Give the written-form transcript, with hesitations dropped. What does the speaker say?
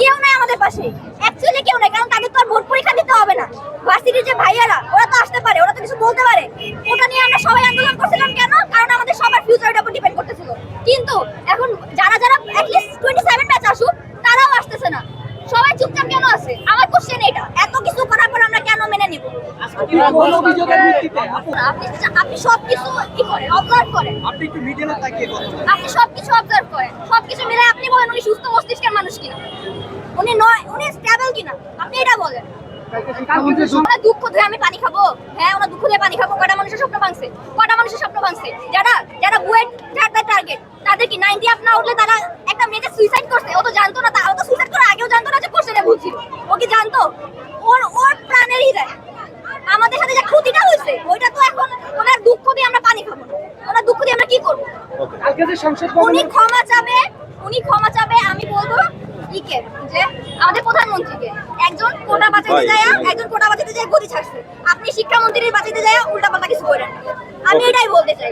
কেউ নাই আমাদের পাশে, অ্যাকচুয়ালি কেউ নাই, কারণ তাদের তো আর ভোট পরীক্ষা দিতে হবে না। ভার্সিটির যে ভাইয়ারা ওরা তো আসতে পারে, ওরা তো কিছু বলতে পারে। ওটা নিয়ে আমরা সবাই আন্দোলন করছিলাম কেন? কারণ আমাদের সবার ফিউচারের উপর ডিপেন্ড করতেছিল। কিন্তু এখন যারা যারা অ্যাটলিস্ট 27 ব্যাচ আসুক তারাও আসতেছে না, সবাই চুপচাপ কেন আছে? আমার কোশ্চেন এটা, এত কিছু করার পর আমরা কেন মেনে নিব? আপনি সবকিছু কি করেন, অবজার্ভ করেন, আপনি একটু মিডিয়াতে তাকিয়ে কথা বলেন। আপনি সবকিছু অবজার্ভ করেন, সবকিছু মিলে আপনি বলেন উনি সুস্থ মস্তিষ্কের মানুষ কিনা, উনি নয়, উনি স্টেবল কিনা, আপনি এটা বলেন। ওরা দুঃখ ধরে আমি পানি খাবো? হ্যাঁ, ওরা দুঃখ ধরে পানি খাবো। কটা মানুষের স্বপ্ন ভাঙছে, কটা মানুষের স্বপ্ন ভাঙছে। যারা যারা বুয়েট টার্গেট, তাদের কি 90 আপ না উঠলে তারা একটা মেয়েকে সুইসাইড করছে? ও তো জানতো না, ও তো সুইসাইড করার আগেও জানতো না যে কোশ্চেনে ভুল ছিল। ও কি জানতো? ওর প্রাণেরই দেয়। আমাদের সাথে যে ক্ষতিটা হয়েছে ওইটা তো এখন ওনার দুঃখ দিয়ে আমরা পানি খাবো না, ওনার দুঃখ দিয়ে আমরা কি করবো? উনি ক্ষমা চাবে, উনি ক্ষমা চাবে। আমি বলবো ইকে যে আমাদের প্রধানমন্ত্রীকে, একজন কোটা বাঁচাইতে যায়, একজন কোটা বাঁচাইতে যায় গদি ছাড়ছে, আপনি শিক্ষামন্ত্রীর বাঁচাইতে যায় উল্টাপাল্টা কিছু করেন। আমি এটাই বলতে চাই।